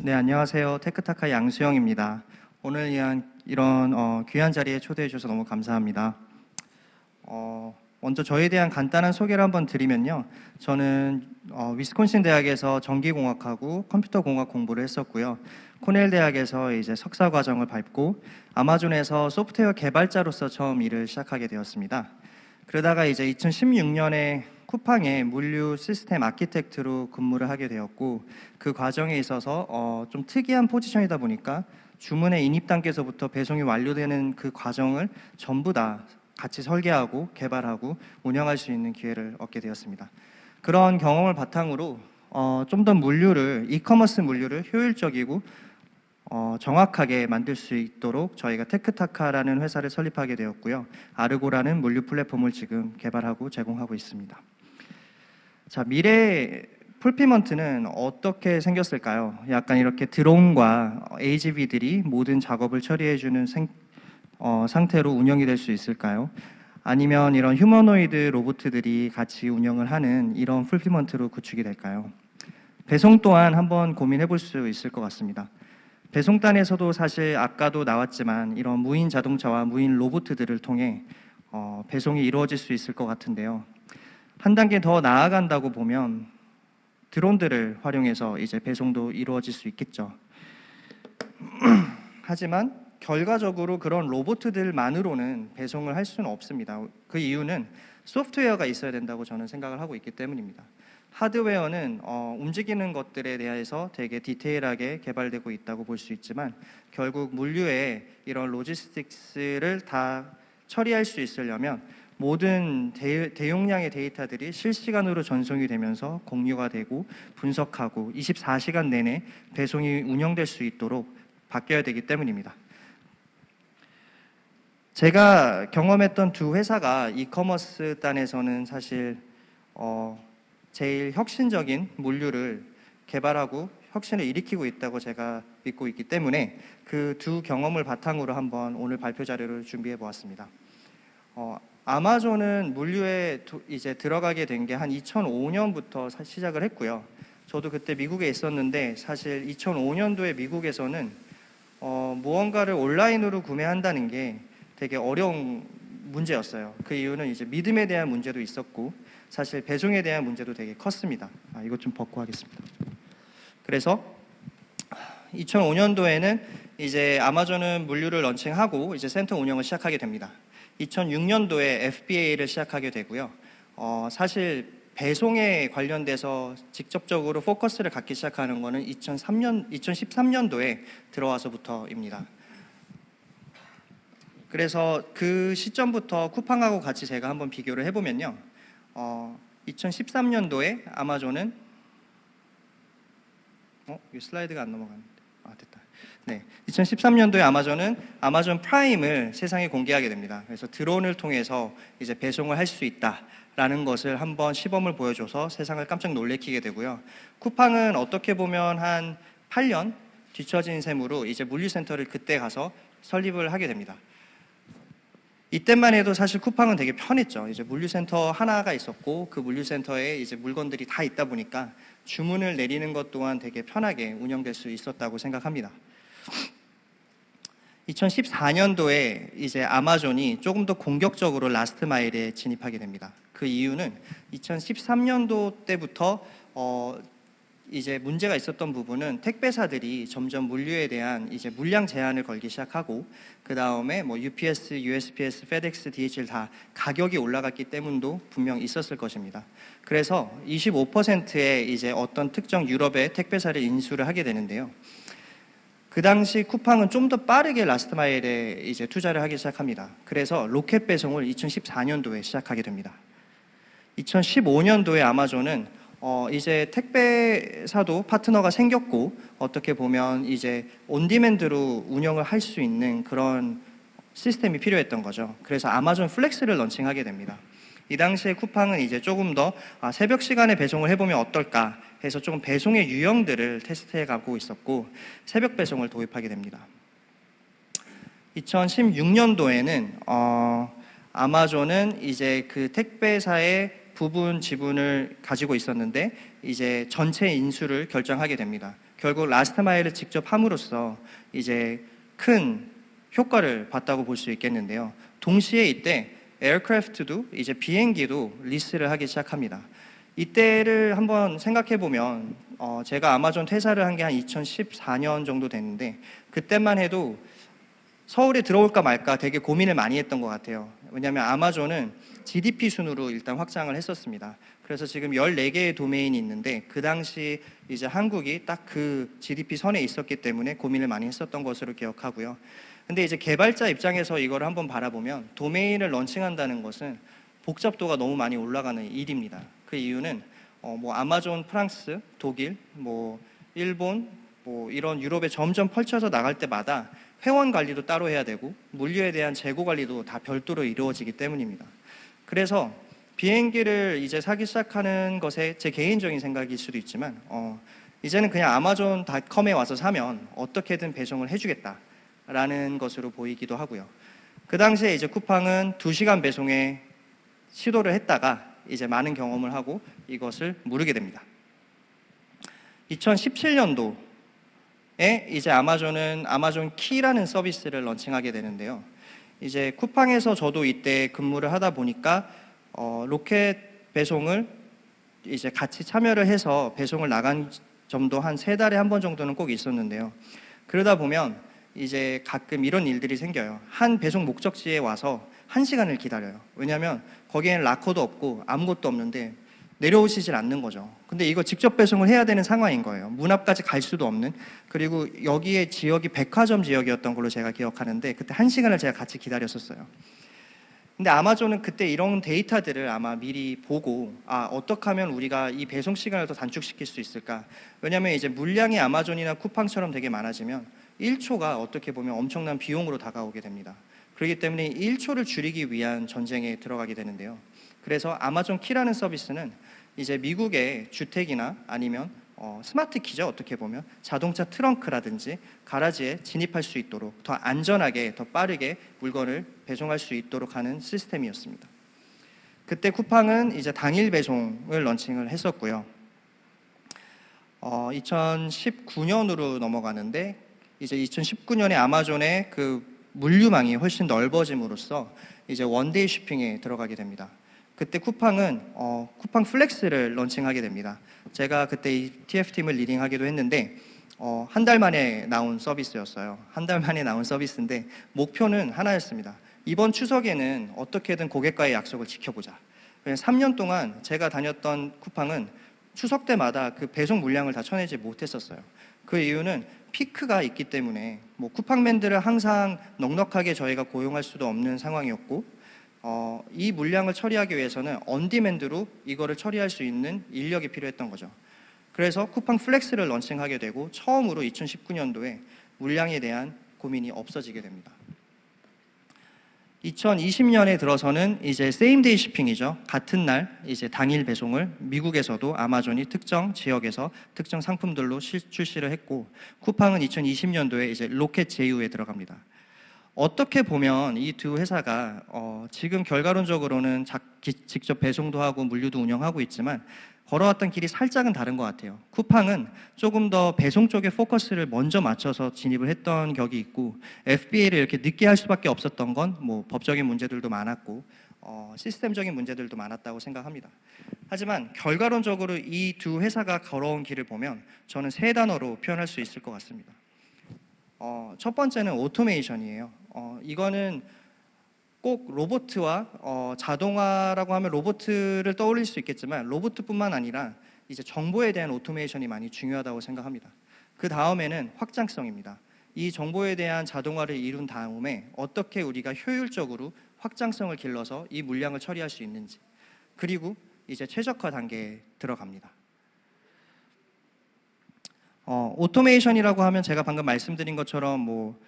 네, 안녕하세요. 테크타카 양수영입니다. 오늘 이런 귀한 자리에 초대해 주셔서 너무 감사합니다. 먼저 저에 대한 간단한 소개를 한번 드리면요. 저는 위스콘신 대학에서 전기공학하고 컴퓨터공학 공부를 했었고요. 코넬 대학에서 이제 석사 과정을 밟고 아마존에서 소프트웨어 개발자로서 처음 일을 시작하게 되었습니다. 그러다가 이제 2016년에 쿠팡의 물류 시스템 아키텍트로 근무를 하게 되었고, 그 과정에 있어서 좀 특이한 포지션이다 보니까 주문의 인입 단계에서부터 배송이 완료되는 그 과정을 전부 다 같이 설계하고 개발하고 운영할 수 있는 기회를 얻게 되었습니다. 그런 경험을 바탕으로 좀 더 이커머스 물류를 효율적이고 정확하게 만들 수 있도록 저희가 테크타카라는 회사를 설립하게 되었고요. 아르고라는 물류 플랫폼을 지금 개발하고 제공하고 있습니다. 자, 미래 풀피먼트는 어떻게 생겼을까요? 약간 이렇게 드론과 AGV들이 모든 작업을 처리해주는 상태로 운영이 될 수 있을까요? 아니면 이런 휴머노이드 로봇들이 같이 운영을 하는 이런 풀피먼트로 구축이 될까요? 배송 또한 한번 고민해 볼 수 있을 것 같습니다. 배송단에서도 사실 아까도 나왔지만 이런 무인 자동차와 무인 로봇들을 통해 배송이 이루어질 수 있을 것 같은데요. 한 단계 더 나아간다고 보면 드론들을 활용해서 이제 배송도 이루어질 수 있겠죠. 하지만 결과적으로 그런 로봇들만으로는 배송을 할 수는 없습니다. 그 이유는 소프트웨어가 있어야 된다고 저는 생각을 하고 있기 때문입니다. 하드웨어는 움직이는 것들에 대해서 되게 디테일하게 개발되고 있다고 볼 수 있지만 결국 물류의 이런 로지스틱스를 다 처리할 수 있으려면 모든 대용량의 데이터들이 실시간으로 전송이 되면서 공유가 되고 분석하고 24시간 내내 배송이 운영될 수 있도록 바뀌어야 되기 때문입니다. 제가 경험했던 두 회사가 이커머스 단에서는 사실 제일 혁신적인 물류를 개발하고 혁신을 일으키고 있다고 제가 믿고 있기 때문에 그 두 경험을 바탕으로 한번 오늘 발표 자료를 준비해 보았습니다. 아마존은 물류에 이제 들어가게 된 게 한 2005년부터 시작을 했고요. 저도 그때 미국에 있었는데 사실 2005년도에 미국에서는 무언가를 온라인으로 구매한다는 게 되게 어려운 문제였어요. 그 이유는 이제 믿음에 대한 문제도 있었고 사실 배송에 대한 문제도 되게 컸습니다. 이것 좀 벗고 하겠습니다. 그래서 2005년도에는 이제 아마존은 물류를 런칭하고 이제 센터 운영을 시작하게 됩니다. 2006년도에 FBA를 시작하게 되고요. 사실 배송에 관련돼서 직접적으로 포커스를 갖기 시작하는 것은 2013년도에 들어와서부터입니다. 그래서 그 시점부터 쿠팡하고 같이 제가 한번 비교를 해보면요. 2013년도에 아마존은 이 슬라이드가 안 넘어가는데 됐다. 네, 2013년도에 아마존은 아마존 프라임을 세상에 공개하게 됩니다. 그래서 드론을 통해서 이제 배송을 할 수 있다라는 것을 한번 시범을 보여줘서 세상을 깜짝 놀래키게 되고요. 쿠팡은 어떻게 보면 한 8년 뒤처진 셈으로 이제 물류센터를 그때 가서 설립을 하게 됩니다. 이때만 해도 사실 쿠팡은 되게 편했죠. 이제 물류센터 하나가 있었고 그 물류센터에 이제 물건들이 다 있다 보니까 주문을 내리는 것 또한 되게 편하게 운영될 수 있었다고 생각합니다. 2014년도에 이제 아마존이 조금 더 공격적으로 라스트 마일에 진입하게 됩니다. 그 이유는 2013년도 때부터 이제 문제가 있었던 부분은 택배사들이 점점 물류에 대한 이제 물량 제한을 걸기 시작하고 그 다음에 뭐 UPS, USPS, FedEx, DHL 다 가격이 올라갔기 때문도 분명 있었을 것입니다. 그래서 25%의 이제 어떤 특정 유럽의 택배사를 인수를 하게 되는데요. 그 당시 쿠팡은 좀 더 빠르게 라스트 마일에 이제 투자를 하기 시작합니다. 그래서 로켓 배송을 2014년도에 시작하게 됩니다. 2015년도에 아마존은 이제 택배사도 파트너가 생겼고 어떻게 보면 이제 온디맨드로 운영을 할 수 있는 그런 시스템이 필요했던 거죠. 그래서 아마존 플렉스를 런칭하게 됩니다. 이 당시에 쿠팡은 이제 조금 더 새벽 시간에 배송을 해보면 어떨까 해서 조금 배송의 유형들을 테스트해 가고 있었고 새벽 배송을 도입하게 됩니다. 2016년도에는 아마존은 이제 그 택배사의 부분 지분을 가지고 있었는데 이제 전체 인수를 결정하게 됩니다. 결국 라스트 마일을 직접 함으로써 이제 큰 효과를 봤다고 볼 수 있겠는데요. 동시에 이때 에어크래프트도 이제 비행기도 리스를 하기 시작합니다. 이때를 한번 생각해 보면 제가 아마존 퇴사를 한 게 한 2014년 정도 됐는데 그때만 해도 서울에 들어올까 말까 되게 고민을 많이 했던 것 같아요. 왜냐하면 아마존은 GDP 순으로 일단 확장을 했었습니다. 그래서 지금 14개의 도메인이 있는데 그 당시 이제 한국이 딱 그 GDP 선에 있었기 때문에 고민을 많이 했었던 것으로 기억하고요. 근데 이제 개발자 입장에서 이걸 한번 바라보면 도메인을 런칭한다는 것은 복잡도가 너무 많이 올라가는 일입니다. 그 이유는 뭐 아마존 프랑스, 독일, 뭐 일본, 뭐 이런 유럽에 점점 펼쳐서 나갈 때마다 회원 관리도 따로 해야 되고 물류에 대한 재고 관리도 다 별도로 이루어지기 때문입니다. 그래서 비행기를 이제 사기 시작하는 것에 제 개인적인 생각일 수도 있지만 이제는 그냥 아마존닷컴에 와서 사면 어떻게든 배송을 해주겠다라는 것으로 보이기도 하고요. 그 당시에 이제 쿠팡은 2시간 배송에 시도를 했다가 이제 많은 경험을 하고 이것을 무르게 됩니다. 2017년도에 이제 아마존은 아마존 키라는 서비스를 런칭하게 되는데요. 이제 쿠팡에서 저도 이때 근무를 하다 보니까 로켓 배송을 이제 같이 참여를 해서 배송을 나간 점도 한 3달에 한 번 정도는 꼭 있었는데요. 그러다 보면 이제 가끔 이런 일들이 생겨요. 한 배송 목적지에 와서 1시간을 기다려요. 왜냐하면 거기에는 락커도 없고 아무것도 없는데 내려오시질 않는 거죠. 근데 이거 직접 배송을 해야 되는 상황인 거예요. 문 앞까지 갈 수도 없는. 그리고 여기에 지역이 백화점 지역이었던 걸로 제가 기억하는데 그때 1시간을 제가 같이 기다렸었어요. 근데 아마존은 그때 이런 데이터들을 아마 미리 보고 어떻게 하면 우리가 이 배송 시간을 더 단축시킬 수 있을까? 왜냐하면 이제 물량이 아마존이나 쿠팡처럼 되게 많아지면 1초가 어떻게 보면 엄청난 비용으로 다가오게 됩니다. 그렇기 때문에 1초를 줄이기 위한 전쟁에 들어가게 되는데요. 그래서 아마존 키라는 서비스는 이제 미국의 주택이나 아니면 스마트 키죠. 어떻게 보면 자동차 트렁크라든지 가라지에 진입할 수 있도록 더 안전하게 더 빠르게 물건을 배송할 수 있도록 하는 시스템이었습니다. 그때 쿠팡은 이제 당일 배송을 런칭을 했었고요. 2019년으로 넘어가는데 이제 2019년에 아마존의 그 물류망이 훨씬 넓어짐으로써 이제 원데이 쇼핑에 들어가게 됩니다. 그때 쿠팡은 쿠팡 플렉스를 런칭하게 됩니다. 제가 그때 이 TF팀을 리딩하기도 했는데 한 달 만에 나온 서비스였어요. 한 달 만에 나온 서비스인데 목표는 하나였습니다. 이번 추석에는 어떻게든 고객과의 약속을 지켜보자. 3년 동안 제가 다녔던 쿠팡은 추석 때마다 그 배송 물량을 다 쳐내지 못했었어요. 그 이유는 피크가 있기 때문에 뭐 쿠팡맨들을 항상 넉넉하게 저희가 고용할 수도 없는 상황이었고 이 물량을 처리하기 위해서는 언디맨드로 이거를 처리할 수 있는 인력이 필요했던 거죠. 그래서 쿠팡 플렉스를 런칭하게 되고 처음으로 2019년도에 물량에 대한 고민이 없어지게 됩니다. 2020년에 들어서는 이제 세임데이 쇼핑이죠. 같은 날 이제 당일 배송을 미국에서도 아마존이 특정 지역에서 특정 상품들로 출시를 했고 쿠팡은 2020년도에 이제 로켓 제휴에 들어갑니다. 어떻게 보면 이 두 회사가 지금 결과론적으로는 직접 배송도 하고 물류도 운영하고 있지만 걸어왔던 길이 살짝은 다른 것 같아요. 쿠팡은 조금 더 배송 쪽에 포커스를 먼저 맞춰서 진입을 했던 격이 있고 FBA를 이렇게 늦게 할 수밖에 없었던 건 뭐 법적인 문제들도 많았고 시스템적인 문제들도 많았다고 생각합니다. 하지만 결과론적으로 이 두 회사가 걸어온 길을 보면 저는 3단어로 표현할 수 있을 것 같습니다. 첫 번째는 오토메이션이에요. 이거는 꼭 로봇과 자동화라고 하면 로봇을 떠올릴 수 있겠지만 로봇뿐만 아니라 이제 정보에 대한 오토메이션이 많이 중요하다고 생각합니다. 그 다음에는 확장성입니다. 이 정보에 대한 자동화를 이룬 다음에 어떻게 우리가 효율적으로 확장성을 길러서 이 물량을 처리할 수 있는지, 그리고 이제 최적화 단계에 들어갑니다. 오토메이션이라고 하면 제가 방금 말씀드린 것처럼 뭐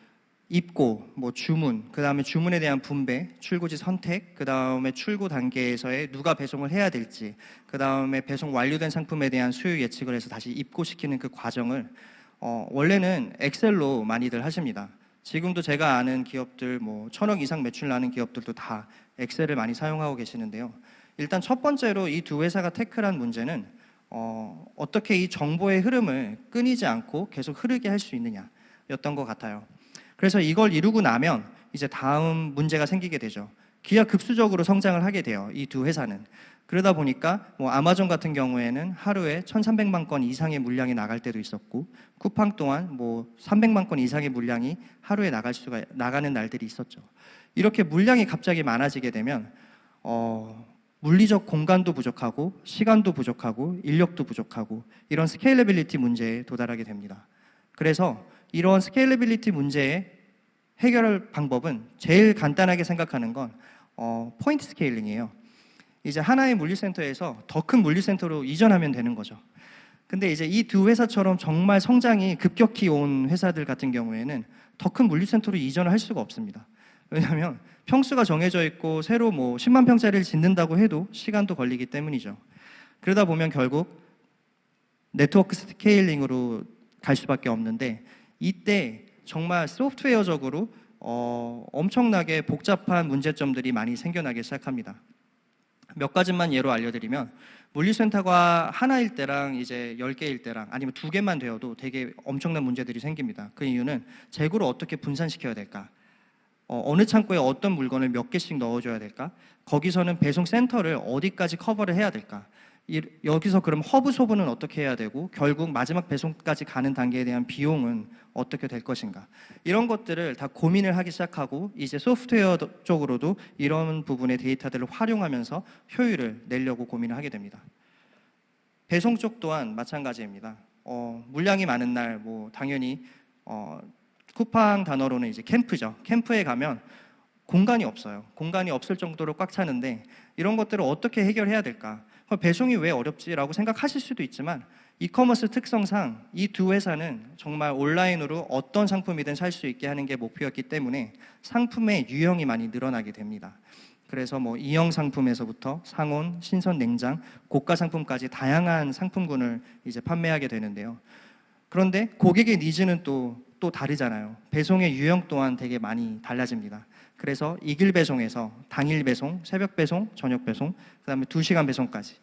입고, 뭐 주문, 그 다음에 주문에 대한 분배, 출고지 선택, 그 다음에 출고 단계에서의 누가 배송을 해야 될지, 그 다음에 배송 완료된 상품에 대한 수요 예측을 해서 다시 입고시키는 그 과정을 원래는 엑셀로 많이들 하십니다. 지금도 제가 아는 기업들, 뭐 1,000억 이상 매출 나는 기업들도 다 엑셀을 많이 사용하고 계시는데요. 일단 첫 번째로 이 두 회사가 태클한 문제는 어떻게 이 정보의 흐름을 끊이지 않고 계속 흐르게 할 수 있느냐였던 것 같아요. 그래서 이걸 이루고 나면 이제 다음 문제가 생기게 되죠. 기하급수적으로 성장을 하게 돼요. 이 두 회사는. 그러다 보니까 뭐 아마존 같은 경우에는 하루에 1,300만 건 이상의 물량이 나갈 때도 있었고, 쿠팡 또한 뭐 300만 건 이상의 물량이 하루에 나가는 날들이 있었죠. 이렇게 물량이 갑자기 많아지게 되면 물리적 공간도 부족하고 시간도 부족하고 인력도 부족하고 이런 스케일러빌리티 문제에 도달하게 됩니다. 그래서 이런 스케일러빌리티 문제의 해결할 방법은 제일 간단하게 생각하는 건 포인트 스케일링이에요. 이제 하나의 물리센터에서 더 큰 물리센터로 이전하면 되는 거죠. 근데 이제 이 두 회사처럼 정말 성장이 급격히 온 회사들 같은 경우에는 더 큰 물리센터로 이전을 할 수가 없습니다. 왜냐하면 평수가 정해져 있고 새로 뭐 10만 평짜리를 짓는다고 해도 시간도 걸리기 때문이죠. 그러다 보면 결국 네트워크 스케일링으로 갈 수밖에 없는데, 이때 정말 소프트웨어적으로 엄청나게 복잡한 문제점들이 많이 생겨나기 시작합니다. 몇 가지만 예로 알려드리면, 물리센터가 하나일 때랑 이제 10개일 때랑 아니면 2개만 되어도 되게 엄청난 문제들이 생깁니다. 그 이유는 재고를 어떻게 분산시켜야 될까? 어느 창고에 어떤 물건을 몇 개씩 넣어줘야 될까? 거기서는 배송 센터를 어디까지 커버를 해야 될까? 여기서 그럼 허브 소분은 어떻게 해야 되고, 결국 마지막 배송까지 가는 단계에 대한 비용은 어떻게 될 것인가? 이런 것들을 다 고민을 하기 시작하고, 이제 소프트웨어 쪽으로도 이런 부분의 데이터들을 활용하면서 효율을 내려고 고민을 하게 됩니다. 배송 쪽 또한 마찬가지입니다. 물량이 많은 날, 뭐 당연히 쿠팡 단어로는 이제 캠프죠. 캠프에 가면 공간이 없어요. 공간이 없을 정도로 꽉 차는데, 이런 것들을 어떻게 해결해야 될까? 배송이 왜 어렵지라고 생각하실 수도 있지만, 이커머스 특성상 이 두 회사는 정말 온라인으로 어떤 상품이든 살 수 있게 하는 게 목표였기 때문에 상품의 유형이 많이 늘어나게 됩니다. 그래서 뭐 이형 상품에서부터 상온, 신선 냉장, 고가 상품까지 다양한 상품군을 이제 판매하게 되는데요. 그런데 고객의 니즈는 또 다르잖아요. 배송의 유형 또한 되게 많이 달라집니다. 그래서 이길 배송에서 당일 배송, 새벽 배송, 저녁 배송, 그다음에 2시간 배송까지.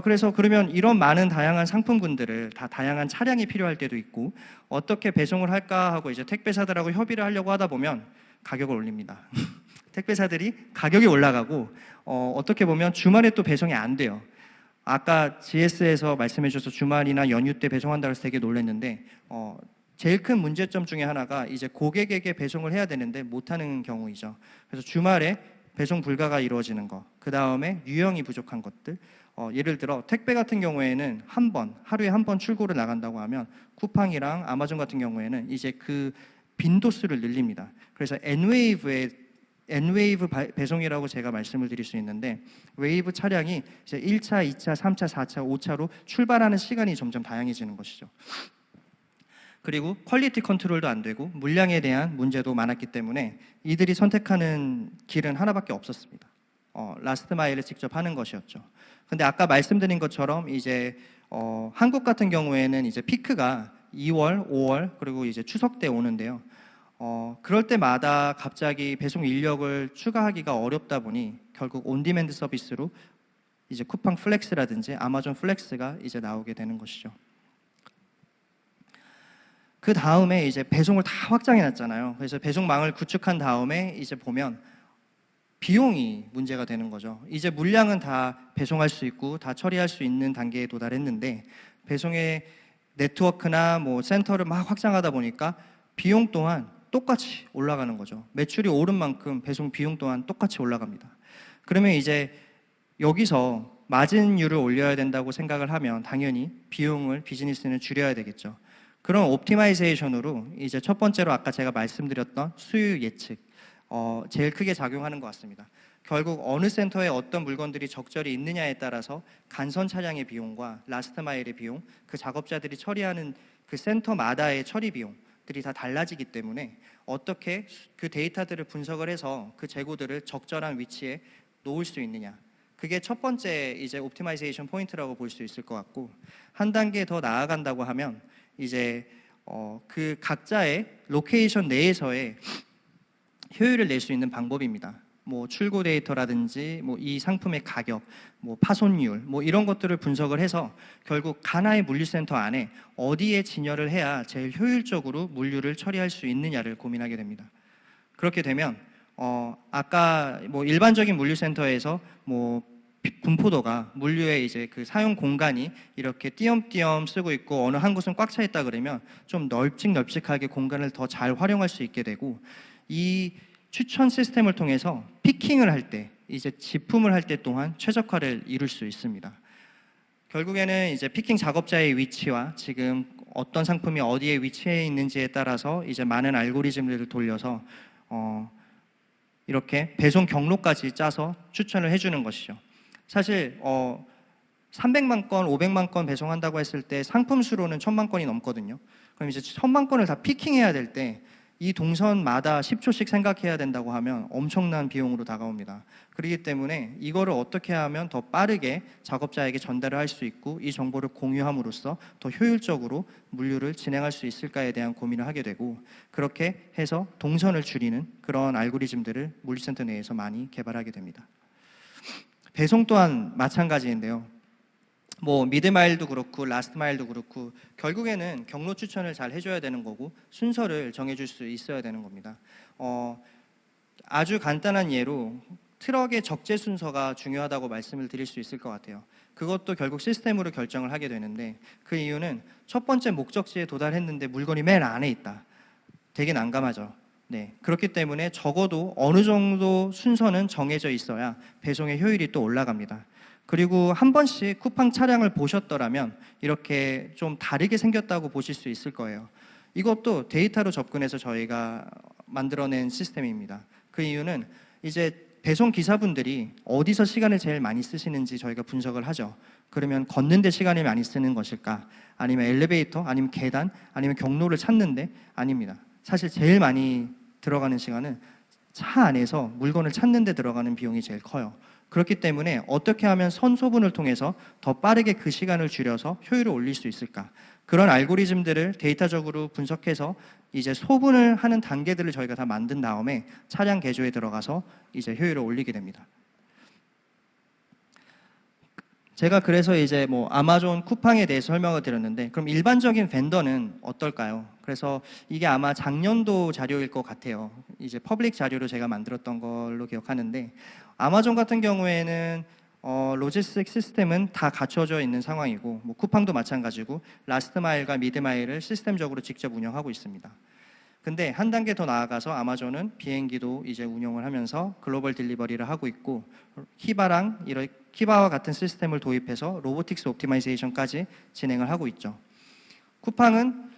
그래서 그러면 이런 많은 다양한 상품군들을 다 다양한 차량이 필요할 때도 있고, 어떻게 배송을 할까 하고 이제 택배사들하고 협의를 하려고 하다 보면 가격을 올립니다. 택배사들이 가격이 올라가고, 어떻게 보면 주말에 또 배송이 안 돼요. 아까 GS에서 말씀해 주셔서 주말이나 연휴 때 배송한다고 해서 되게 놀랐는데, 제일 큰 문제점 중에 하나가 이제 고객에게 배송을 해야 되는데 못하는 경우이죠. 그래서 주말에 배송 불가가 이루어지는 거, 그 다음에 유형이 부족한 것들. 예를 들어 택배 같은 경우에는 하루에 한 번 출고를 나간다고 하면, 쿠팡이랑 아마존 같은 경우에는 이제 그 빈도수를 늘립니다. 그래서 N웨이브 배송이라고 제가 말씀을 드릴 수 있는데, 웨이브 차량이 이제 1차, 2차, 3차, 4차, 5차로 출발하는 시간이 점점 다양해지는 것이죠. 그리고 퀄리티 컨트롤도 안 되고 물량에 대한 문제도 많았기 때문에 이들이 선택하는 길은 하나밖에 없었습니다. 라스트 마일을 직접 하는 것이었죠. 근데 아까 말씀드린 것처럼 이제 한국 같은 경우에는 이제 피크가 2월, 5월 그리고 이제 추석 때 오는데요. 그럴 때마다 갑자기 배송 인력을 추가하기가 어렵다 보니 결국 온디맨드 서비스로 이제 쿠팡 플렉스라든지 아마존 플렉스가 이제 나오게 되는 것이죠. 그 다음에 이제 배송을 다 확장해 놨잖아요. 그래서 배송망을 구축한 다음에 이제 보면 비용이 문제가 되는 거죠. 이제 물량은 다 배송할 수 있고 다 처리할 수 있는 단계에 도달했는데, 배송의 네트워크나 뭐 센터를 막 확장하다 보니까 비용 또한 똑같이 올라가는 거죠. 매출이 오른 만큼 배송 비용 또한 똑같이 올라갑니다. 그러면 이제 여기서 마진율을 올려야 된다고 생각을 하면 당연히 비즈니스는 줄여야 되겠죠. 그런 옵티마이제이션으로 이제 첫 번째로 아까 제가 말씀드렸던 수요 예측, 제일 크게 작용하는 것 같습니다. 결국 어느 센터에 어떤 물건들이 적절히 있느냐에 따라서 간선 차량의 비용과 라스트 마일의 비용, 그 작업자들이 처리하는 그 센터마다의 처리 비용들이 다 달라지기 때문에 어떻게 그 데이터들을 분석을 해서 그 재고들을 적절한 위치에 놓을 수 있느냐, 그게 첫 번째 이제 옵티마이제이션 포인트라고 볼 수 있을 것 같고, 한 단계 더 나아간다고 하면 이제 그 각자의 로케이션 내에서의 효율을 낼 수 있는 방법입니다. 뭐 출고 데이터라든지 뭐 이 상품의 가격, 뭐 파손율, 뭐 이런 것들을 분석을 해서 결국 하나의 물류센터 안에 어디에 진열을 해야 제일 효율적으로 물류를 처리할 수 있느냐를 고민하게 됩니다. 그렇게 되면 아까 뭐 일반적인 물류센터에서 뭐 분포도가 물류의 이제 그 사용 공간이 이렇게 띄엄띄엄 쓰고 있고 어느 한 곳은 꽉 차 있다 그러면 좀 널찍널찍하게 공간을 더 잘 활용할 수 있게 되고, 이 추천 시스템을 통해서 피킹을 할 때, 이제 집품을 할 때 또한 최적화를 이룰 수 있습니다. 결국에는 이제 피킹 작업자의 위치와 지금 어떤 상품이 어디에 위치해 있는지에 따라서 이제 많은 알고리즘들을 돌려서 이렇게 배송 경로까지 짜서 추천을 해주는 것이죠. 사실 300만 건, 500만 건 배송한다고 했을 때 상품 수로는 1000만 건이 넘거든요. 그럼 이제 1000만 건을 다 피킹해야 될 때 이 동선마다 10초씩 생각해야 된다고 하면 엄청난 비용으로 다가옵니다. 그렇기 때문에 이거를 어떻게 하면 더 빠르게 작업자에게 전달을 할 수 있고 이 정보를 공유함으로써 더 효율적으로 물류를 진행할 수 있을까에 대한 고민을 하게 되고, 그렇게 해서 동선을 줄이는 그런 알고리즘들을 물류센터 내에서 많이 개발하게 됩니다. 배송 또한 마찬가지인데요. 뭐 미드마일도 그렇고 라스트마일도 그렇고 결국에는 경로 추천을 잘 해줘야 되는 거고 순서를 정해줄 수 있어야 되는 겁니다. 아주 간단한 예로 트럭의 적재 순서가 중요하다고 말씀을 드릴 수 있을 것 같아요. 그것도 결국 시스템으로 결정을 하게 되는데, 그 이유는 첫 번째 목적지에 도달했는데 물건이 맨 안에 있다. 되게 난감하죠. 네, 그렇기 때문에 적어도 어느 정도 순서는 정해져 있어야 배송의 효율이 또 올라갑니다. 그리고 한 번씩 쿠팡 차량을 보셨더라면 이렇게 좀 다르게 생겼다고 보실 수 있을 거예요. 이것도 데이터로 접근해서 저희가 만들어낸 시스템입니다. 그 이유는 이제 배송 기사분들이 어디서 시간을 제일 많이 쓰시는지 저희가 분석을 하죠. 그러면 걷는데 시간을 많이 쓰는 것일까? 아니면 엘리베이터? 아니면 계단? 아니면 경로를 찾는데? 아닙니다. 사실 제일 많이 들어가는 시간은 차 안에서 물건을 찾는 데 들어가는 비용이 제일 커요. 그렇기 때문에 어떻게 하면 선소분을 통해서 더 빠르게 그 시간을 줄여서 효율을 올릴 수 있을까? 그런 알고리즘들을 데이터적으로 분석해서 이제 소분을 하는 단계들을 저희가 다 만든 다음에 차량 개조에 들어가서 이제 효율을 올리게 됩니다. 제가 그래서 이제 뭐 아마존 쿠팡에 대해서 설명을 드렸는데, 그럼 일반적인 벤더는 어떨까요? 그래서 이게 아마 작년도 자료일 것 같아요. 이제 퍼블릭 자료로 제가 만들었던 걸로 기억하는데, 아마존 같은 경우에는 로지스틱 시스템은 다 갖춰져 있는 상황이고, 뭐 쿠팡도 마찬가지고 라스트 마일과 미드 마일을 시스템적으로 직접 운영하고 있습니다. 근데 한 단계 더 나아가서 아마존은 비행기도 이제 운영을 하면서 글로벌 딜리버리를 하고 있고, 키바와 같은 시스템을 도입해서 로보틱스 옵티마이제이션까지 진행을 하고 있죠. 쿠팡은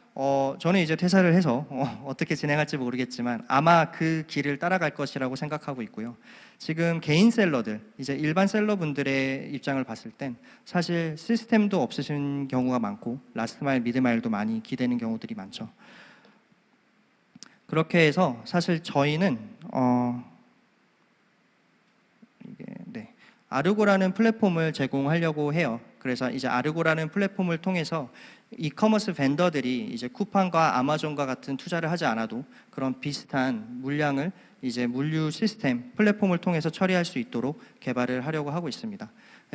저는 이제 퇴사를 해서 어떻게 진행할지 모르겠지만 아마 그 길을 따라갈 것이라고 생각하고 있고요. 지금 개인 셀러들, 이제 일반 셀러분들의 입장을 봤을 땐 사실 시스템도 없으신 경우가 많고 라스트 마일, 미드 마일도 많이 기대는 경우들이 많죠. 그렇게 해서 사실 저희는 아르고라는 플랫폼을 제공하려고 해요. 그래서 이제 아르고라는 플랫폼을 통해서 이커머스 벤더들이 이제 쿠팡과 아마존과 같은 투자를 하지 않아도 그런 비슷한 물량을 이제 물류 시스템 플랫폼을 통해서 처리할 수 있도록 개발을 하려고 하고 있습니다.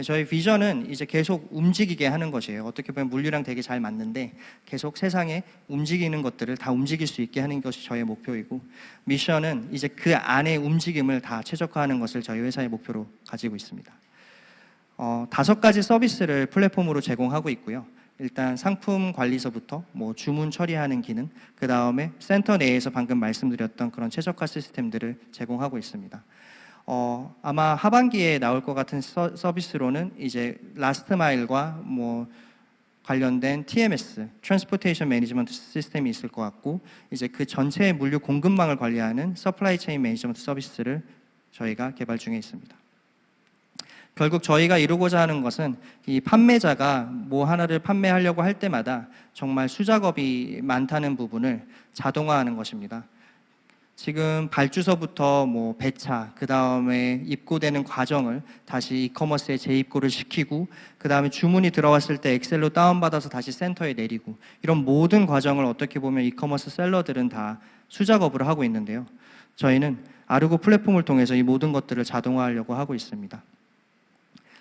저희 비전은 이제 계속 움직이게 하는 것이에요. 어떻게 보면 물류랑 되게 잘 맞는데 계속 세상에 움직이는 것들을 다 움직일 수 있게 하는 것이 저의 목표이고, 미션은 이제 그 안에 움직임을 다 최적화하는 것을 저희 회사의 목표로 가지고 있습니다. 5가지 서비스를 플랫폼으로 제공하고 있고요. 일단 상품 관리서부터 뭐 주문 처리하는 기능, 그 다음에 센터 내에서 방금 말씀드렸던 그런 최적화 시스템들을 제공하고 있습니다. 아마 하반기에 나올 것 같은 서비스로는 이제 라스트 마일과 뭐 관련된 TMS, Transportation Management 시스템이 있을 것 같고, 이제 그 전체의 물류 공급망을 관리하는 Supply Chain Management 서비스를 저희가 개발 중에 있습니다. 결국 저희가 이루고자 하는 것은 이 판매자가 뭐 하나를 판매하려고 할 때마다 정말 수작업이 많다는 부분을 자동화하는 것입니다. 지금 발주서부터 뭐 배차, 그 다음에 입고되는 과정을 다시 이커머스에 재입고를 시키고, 그 다음에 주문이 들어왔을 때 엑셀로 다운받아서 다시 센터에 내리고, 이런 모든 과정을 어떻게 보면 이커머스 셀러들은 다 수작업으로 하고 있는데요. 저희는 아르고 플랫폼을 통해서 이 모든 것들을 자동화하려고 하고 있습니다.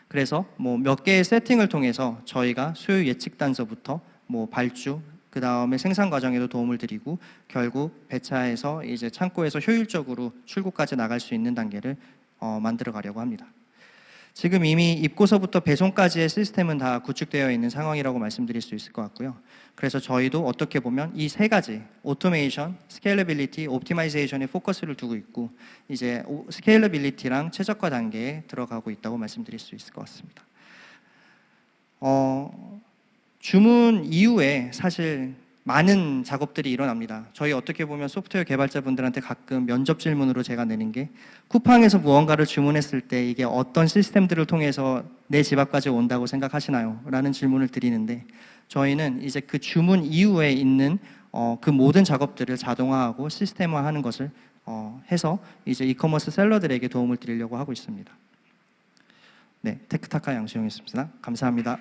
그래서 뭐 몇 개의 세팅을 통해서 저희가 수요 예측 단서부터 뭐 발주, 그 다음에 생산 과정에도 도움을 드리고 결국 배차에서 이제 창고에서 효율적으로 출고까지 나갈 수 있는 단계를 만들어 가려고 합니다. 지금 이미 입고서부터 배송까지의 시스템은 다 구축되어 있는 상황이라고 말씀드릴 수 있을 것 같고요. 그래서 저희도 어떻게 보면 이 세 가지 오토메이션, 스케일러빌리티, 옵티마이제이션에 포커스를 두고 있고 이제 스케일러빌리티랑 최적화 단계에 들어가고 있다고 말씀드릴 수 있을 것 같습니다. 주문 이후에 사실 많은 작업들이 일어납니다. 저희 어떻게 보면 소프트웨어 개발자분들한테 가끔 면접 질문으로 제가 내는 게 쿠팡에서 무언가를 주문했을 때 이게 어떤 시스템들을 통해서 내 집 앞까지 온다고 생각하시나요? 라는 질문을 드리는데 저희는 이제 그 주문 이후에 있는 그 모든 작업들을 자동화하고 시스템화하는 것을 해서 이제 이커머스 셀러들에게 도움을 드리려고 하고 있습니다. 네, 테크타카 양수영이었습니다. 감사합니다.